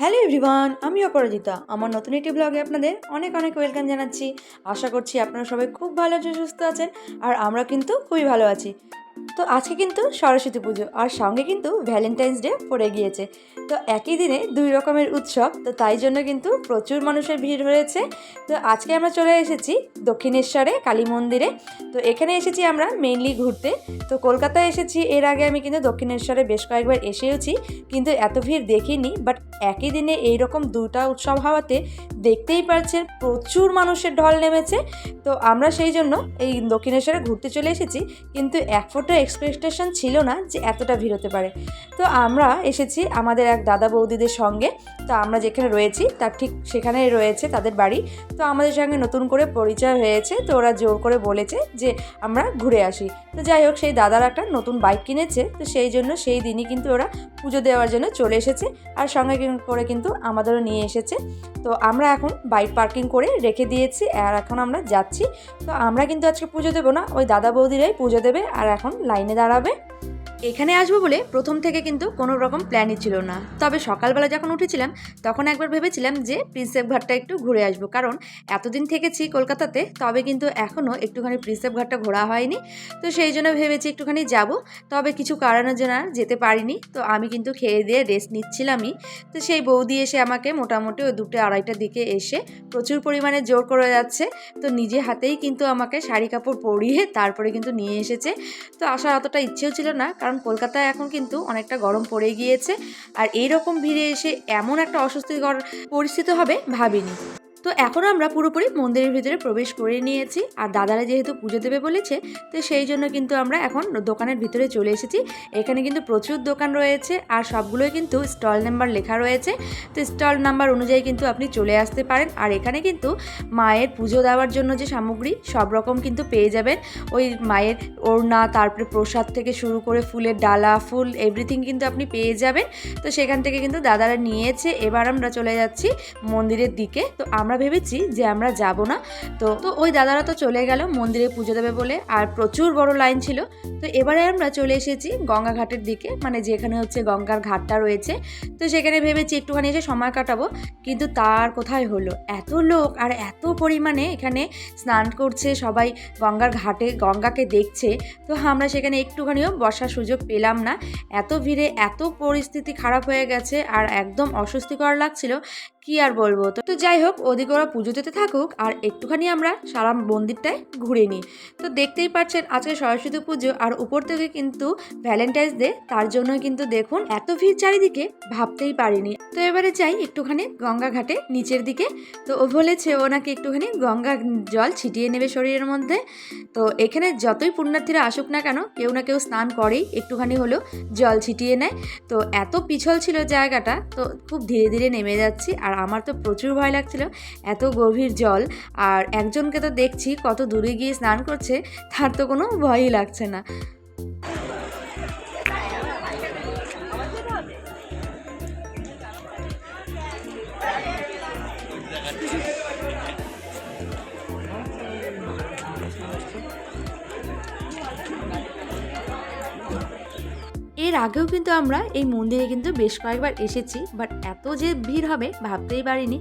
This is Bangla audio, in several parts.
হ্যালো এভরিওয়ান, আমি অপরাজিতা। আমার নতুন একটি ব্লগে আপনাদের অনেক অনেক ওয়েলকাম জানাচ্ছি। আশা করছি আপনারা সবাই খুব ভালো আছেন, সুস্থ আছেন, আর আমরা কিন্তু খুবই ভালো আছি। তো আজকে কিন্তু সরস্বতী পুজো আর সঙ্গে কিন্তু ভ্যালেন্টাইন্স ডে পড়ে গিয়েছে। তো একই দিনে দুই রকমের উৎসব, তো তাই জন্য কিন্তু প্রচুর মানুষের ভিড় হয়েছে। তো আজকে আমরা চলে এসেছি দক্ষিণেশ্বরে কালী মন্দিরে। তো এখানে এসেছি আমরা মেইনলি ঘুরতে। তো কলকাতায় এসেছি, এর আগে আমি কিন্তু দক্ষিণেশ্বরে বেশ কয়েকবার এসেওছি, কিন্তু এত ভিড় দেখিনি। বাট একই দিনে এইরকম দুটা উৎসব হওয়াতে দেখতেই পাচ্ছেন প্রচুর মানুষের ঢল নেমেছে। তো আমরা সেই জন্য এই দক্ষিণেশ্বরে ঘুরতে চলে এসেছি, কিন্তু এক ফোঁটা এক্সপেকটেশন ছিল না যে এতটা ভিড় হতে পারে। তো আমরা এসেছি আমাদের এক দাদা বৌদিদের সঙ্গে। তো আমরা যেখানে রয়েছি তার ঠিক সেখানেই রয়েছে তাদের বাড়ি। তো আমাদের সঙ্গে নতুন করে পরিচয় হয়েছে, তো ওরা জোর করে বলেছে যে আমরা ঘুরে আসি। তো যাই হোক, সেই দাদার একটা নতুন বাইক কিনেছে, তো সেই জন্য সেই দিনই কিন্তু ওরা পুজো দেওয়ার জন্য চলে এসেছে, আর সঙ্গে করে কিন্তু আমাদেরও নিয়ে এসেছে। তো আমরা এখন বাইক পার্কিং করে রেখে দিয়েছি, আর এখন আমরা যাচ্ছি। তো আমরা কিন্তু আজকে পুজো দেবো না, ওই দাদা বৌদিরাই পুজো দেবে আর এখন লাইনে দাঁড়াবে। এখানে আসবো বলে প্রথম থেকে কিন্তু কোনো রকম প্ল্যানই ছিল না, তবে সকালবেলা যখন উঠেছিলাম তখন একবার ভেবেছিলাম যে প্রিন্সেপ ঘাটটা একটু ঘুরে আসবো, কারণ এতদিন থেকেছি কলকাতাতে, তবে কিন্তু এখনও একটুখানি প্রিন্সেপ ঘাটটা ঘোরা হয়নি। তো সেই জন্য ভেবেছি একটুখানি যাব, তবে কিছু কারণের জন্য যেতে পারিনি। তো আমি কিন্তু খেয়ে দিয়ে রেস্ট নিচ্ছিলামই। তো সেই বৌদি এসে আমাকে মোটামুটি ওই 2টা 2:30টার দিকে এসে প্রচুর পরিমাণে জোর করে যাচ্ছে। তো নিজে হাতেই কিন্তু আমাকে শাড়ি কাপড় পরিয়ে তারপরে কিন্তু নিয়ে এসেছে। তো আসার অতটা ইচ্ছেও ছিল না, কারণ কলকাতায় এখন কিন্তু অনেকটা গরম পড়ে গিয়েছে, আর এইরকম ভিড়ে এসে এমন একটা অস্বস্তিকর পরিস্থিতি হবে ভাবিনি। তো এখন আমরা পুরোপুরি মন্দিরের ভিতরে প্রবেশ করে নিয়েছি, আর দাদারা যেহেতু পুজো দেবে বলেছে, তো সেই জন্য কিন্তু আমরা এখন দোকানের ভিতরে চলে এসেছি। এখানে কিন্তু প্রচুর দোকান রয়েছে, আর সবগুলোই কিন্তু স্টল নাম্বার লেখা রয়েছে। তো স্টল নাম্বার অনুযায়ী কিন্তু আপনি চলে আসতে পারেন। আর এখানে কিন্তু মায়ের পুজো দেওয়ার জন্য যে সামগ্রী সব রকম কিন্তু পেয়ে যাবেন। ওই মায়ের ওড়না, তারপরে প্রসাদ থেকে শুরু করে ফুলের ডালা, ফুল, এভরিথিং কিন্তু আপনি পেয়ে যাবেন। তো সেখান থেকে কিন্তু দাদারা নিয়েছে। এবার আমরা চলে যাচ্ছি মন্দিরের দিকে। তো আমরা ভেবেছি যে আমরা যাব না, তো ওই দাদারা তো চলে গেল মন্দিরে পুজো দেবে বলে, আর প্রচুর বড় লাইন ছিল। তো এবারে আমরা চলে এসেছি গঙ্গা ঘাটের দিকে, মানে যেখানে হচ্ছে গঙ্গার ঘাটটা রয়েছে। তো সেখানে ভেবেছি একটুখানি এসে সময় কাটাবো, কিন্তু তার কোথায় হলো, এত লোক আর এত পরিমাণে এখানে স্নান করছে সবাই, গঙ্গার ঘাটে গঙ্গাকে দেখছে। তো আমরা সেখানে একটুখানিও বসার সুযোগ পেলাম না, এত ভিড়ে এত পরিস্থিতি খারাপ হয়ে গেছে, আর একদম অস্বস্তিকর লাগছিল, কি আর বলবো। তো যাই হোক, ওদিকে ওরা পুজো দিতে থাকুক, আর একটুখানি আমরা সারা মন্দিরটায় ঘুরে নিই। তো দেখতেই পাচ্ছেন আজকে সরস্বতী পুজো, আর উপর থেকে কিন্তু ভ্যালেন্টাইন্স ডে, তার জন্য কিন্তু দেখুন এত ভিড় চারিদিকে, ভাবতেই পারিনি। তো এবারে যাই একটুখানি গঙ্গা ঘাটে নিচের দিকে। তো ও বলেছে ও নাকি একটুখানি গঙ্গা জল ছিটিয়ে নেবে শরীরের মধ্যে। তো এখানে যতই পুণ্যার্থীরা আসুক না কেন, কেউ না কেউ স্নান করেই, একটুখানি হলেও জল ছিটিয়ে নেয়। তো এত পিছল ছিল জায়গাটা, তো খুব ধীরে ধীরে নেমে যাচ্ছি, আর আমার তো প্রচুর ভয় লাগছিল, এত গভীর জল। আর একজনকে তো দেখছি কত দূরে গিয়ে স্নান করছে, তার তো কোনো ভয়ই লাগছে না। এর আগেও কিন্তু আমরা এই মন্দিরে কিন্তু বেশ কয়েকবার এসেছি, বাট এত যে ভিড় হবে ভাবতেই পারিনি,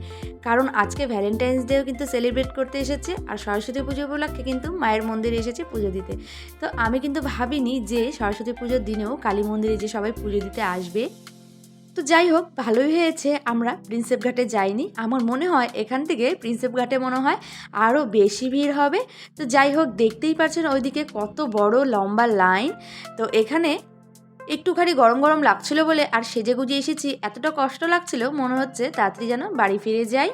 কারণ আজকে ভ্যালেন্টাইন্স ডেও কিন্তু সেলিব্রেট করতে এসেছে, আর সরস্বতী পুজো উপলক্ষে কিন্তু মায়ের মন্দিরে এসেছে পুজো দিতে। তো আমি কিন্তু ভাবিনি যে সরস্বতী পুজোর দিনেও কালী মন্দিরে যে সবাই পুজো দিতে আসবে। তো যাই হোক, ভালোই হয়েছে আমরা প্রিন্সেপ ঘাটে যাইনি। আমার মনে হয় এখান থেকে প্রিন্সেপ ঘাটে মনে হয় আরও বেশি ভিড় হবে। তো যাই হোক, দেখতেই পাচ্ছেন ওইদিকে কত বড় লম্বা লাইন। তো এখানে একটুখানি গরম গরম লাগছিল বলে আর সেজে গুজে এসেছি, এতটা কষ্ট লাগছিল মনে হচ্ছে তাড়াতাড়ি যেন বাড়ি ফিরে যাই।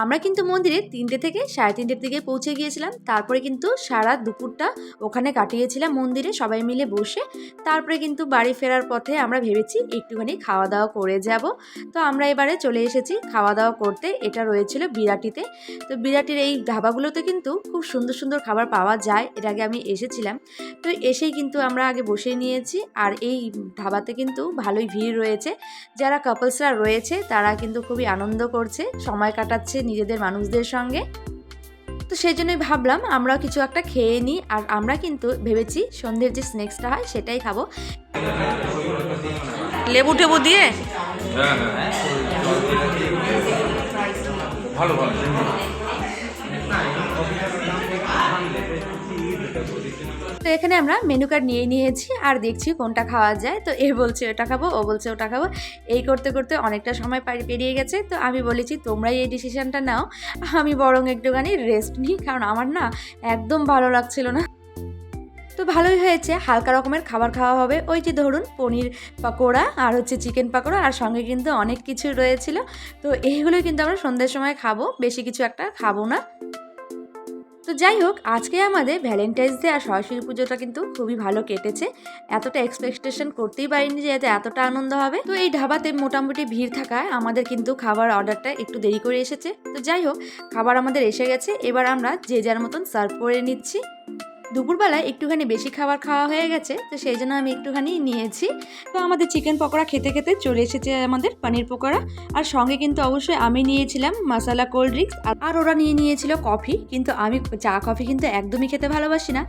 আমরা কিন্তু মন্দিরে 3টে থেকে 3:30টার দিকে পৌঁছে গিয়েছিলাম। তারপরে কিন্তু সারা দুপুরটা ওখানে কাটিয়েছিলাম মন্দিরে সবাই মিলে বসে। তারপরে কিন্তু বাড়ি ফেরার পথে আমরা ভেবেছি একটুখানি খাওয়া দাওয়া করে যাব। তো আমরা এবারে চলে এসেছি খাওয়া দাওয়া করতে। এটা রয়েছিল বিরাটিতে। তো বিরাটির এই ধাবাগুলোতে কিন্তু খুব সুন্দর সুন্দর খাবার পাওয়া যায়, এর আগে আমি এসেছিলাম। তো এসেই কিন্তু আমরা আগে বসে নিয়েছি, আর এই ধাবাতে কিন্তু ভালোই ভিড় রয়েছে। যারা কাপলসরা রয়েছে তারা কিন্তু খুবই আনন্দ করছে, সময় কাটাচ্ছে নিজেদের মানুষদের সঙ্গে। তো সেই জন্যই ভাবলাম আমরা কিছু একটা খেয়ে নিই, আর আমরা কিন্তু ভেবেছি সন্ধ্যের যে স্ন্যাক্সটা হয় সেটাই খাবো, লেবু টেবু দিয়ে। ভালো ভালো তো এখানে আমরা মেনু কার্ড নিয়ে নিয়েছি আর দেখছি কোনটা খাওয়া যায়। তো এ বলছে ওটা খাবো, ও বলছে ওটা খাবো, এই করতে করতে অনেকটা সময় পেরিয়ে গেছে। তো আমি বলেছি তোমরাই এই ডিসিশনটা নাও, আমি বরং একটুখানি রেস্ট নিই, কারণ আমার না একদম ভালো লাগছিল না। তো ভালোই হয়েছে, হালকা রকমের খাবার খাওয়া হবে। ওই যে ধরুন পনির পাকোড়া আর হচ্ছে চিকেন পাকোড়া, আর সঙ্গে কিন্তু অনেক কিছু রয়েছিল। তো এইগুলোই কিন্তু আমরা সন্ধ্যের সময় খাবো, বেশি কিছু একটা খাবো না। তো যাই হোক, আজকে আমাদের ভ্যালেন্টাইন্স ডে আর সরস্বতী পুজোটা কিন্তু খুবই ভালো কেটেছে। এতটা এক্সপেকটেশন করতেই পারিনি যে এতটা আনন্দ হবে। তো এই ঢাবাতে মোটামুটি ভিড় থাকায় আমাদের কিন্তু খাবার অর্ডারটা একটু দেরি করে এসেছে। তো যাই হোক, খাবার আমাদের এসে গেছে, এবার আমরা যে যার মতন সার্ভ করে নিচ্ছি। দুপুরবেলায় একটুখানি বেশি খাবার খাওয়া হয়ে গেছে, তো সেই জন্য আমি একটুখানি নিয়েছি। তো আমাদের চিকেন পকোড়া খেতে খেতে চলে এসেছে আমাদের পনির পকোড়া, আর সঙ্গে কিন্তু অবশ্যই আমি নিয়েছিলাম মশলা কোল্ড ড্রিঙ্কস, আর ওরা নিয়েছিল কফি। কিন্তু আমি চা কফি কিন্তু একদমই খেতে ভালোবাসি না,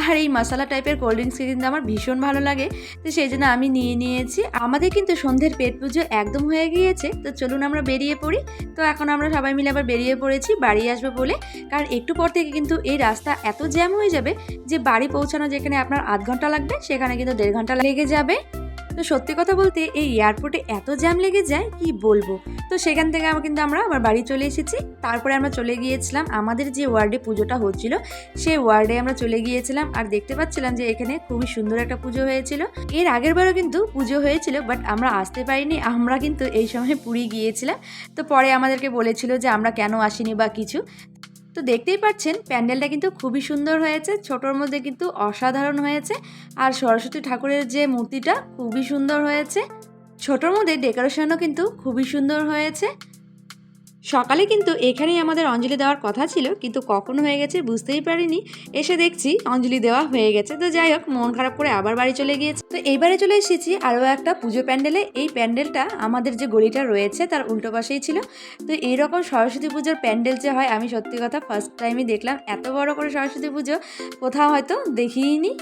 আর এই মশলা টাইপের কোল্ড ড্রিঙ্কস কিন্তু আমার ভীষণ ভালো লাগে। তো সেই জন্য আমি নিয়েছি। আমাদের কিন্তু সন্ধ্যের পেট পুজো একদম হয়ে গিয়েছে। তো চলুন আমরা বেরিয়ে পড়ি। তো এখন আমরা সবাই মিলে আবার বেরিয়ে পড়েছি বাড়ি আসবো বলে, কারণ একটু পর থেকে কিন্তু এই রাস্তা এত জ্যাম হয়ে যাবে যে বাড়ি পৌঁছানো যেখানে আপনার আধ ঘন্টা লাগবে সেখানে কিন্তু 1.5 ঘন্টা লেগে যাবে। তো সত্যি কথা বলতে এই এয়ারপোর্টে এত জ্যাম লেগে যায় কি বলবো। তো সেখান থেকে আমরা আবার বাড়ি চলে এসেছি। তারপরে আমরা চলে গিয়েছিলাম আমাদের যে ওয়ার্ডে পুজোটা হচ্ছিল সেই ওয়ার্ডে আমরা চলে গিয়েছিলাম, আর দেখতে পাচ্ছিলাম যে এখানে খুবই সুন্দর একটা পুজো হয়েছিল। এর আগের বারও কিন্তু পুজো হয়েছিল, বাট আমরা আসতে পারিনি, আমরা কিন্তু এই সময় পুরী গিয়েছিলাম। তো পরে আমাদেরকে বলেছিল যে আমরা কেন আসিনি বা কিছু। তো দেখতেই পাচ্ছেন প্যান্ডেলটা কিন্তু খুবই সুন্দর হয়েছে, ছোটোর মধ্যে কিন্তু অসাধারণ হয়েছে। আর সরস্বতী ঠাকুরের যে মূর্তিটা খুবই সুন্দর হয়েছে, ছোটোর মধ্যে ডেকোরেশনও কিন্তু খুবই সুন্দর হয়েছে। সকালে কিন্তু এখানেই আমাদের অঞ্জলি দেওয়ার কথা ছিল, কিন্তু কখন হয়ে গেছে বুঝতেই পারিনি, এসে দেখছি অঞ্জলি দেওয়া হয়ে গেছে। তো যাই হোক, মন খারাপ করে আবার বাড়ি চলে গিয়েছে। তো এইবারে চলে এসেছি আরও একটা পুজো প্যান্ডেলে। এই প্যান্ডেলটা আমাদের যে গলিটা রয়েছে তার উল্টো পাশেই ছিল। তো এইরকম সরস্বতী পুজোর প্যান্ডেল যে হয় আমি সত্যি কথা ফার্স্ট টাইমই দেখলাম। এত বড় করে সরস্বতী পুজো কোথাও হয়তো দেখিইনি।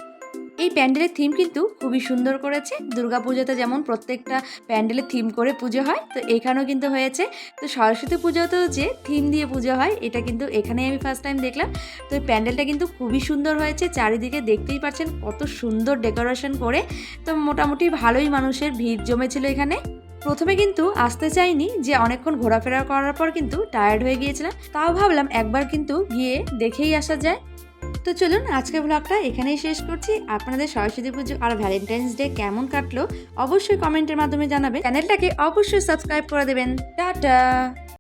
এই প্যান্ডেলের থিম কিন্তু খুবই সুন্দর করেছে। দুর্গাপুজোতে যেমন প্রত্যেকটা প্যান্ডেলের থিম করে পুজো হয়, তো এখানেও কিন্তু হয়েছে। তো সরস্বতী পুজোতেও যে থিম দিয়ে পুজো হয় এটা কিন্তু এখানেই আমি ফার্স্ট টাইম দেখলাম। তো এই প্যান্ডেলটা কিন্তু খুবই সুন্দর হয়েছে, চারিদিকে দেখতেই পাচ্ছেন কত সুন্দর ডেকোরেশন করে। তো মোটামুটি ভালোই মানুষের ভিড় জমেছিল এখানে। প্রথমে কিন্তু আসতে চাইনি, যে অনেকক্ষণ ঘোরাফেরা করার পর কিন্তু টায়ার্ড হয়ে গিয়েছিলাম, তাও ভাবলাম একবার কিন্তু গিয়ে দেখেই আসা যায়। তো চলুন আজকের ব্লগটা এখানেই শেষ করছি। আপনাদের সরস্বতী পুজো আর ভ্যালেন্টাইন্স ডে কেমন কাটলো অবশ্যই কমেন্টের মাধ্যমে জানাবেন। চ্যানেলটাকে অবশ্যই সাবস্ক্রাইব করে দেবেন। টাটা।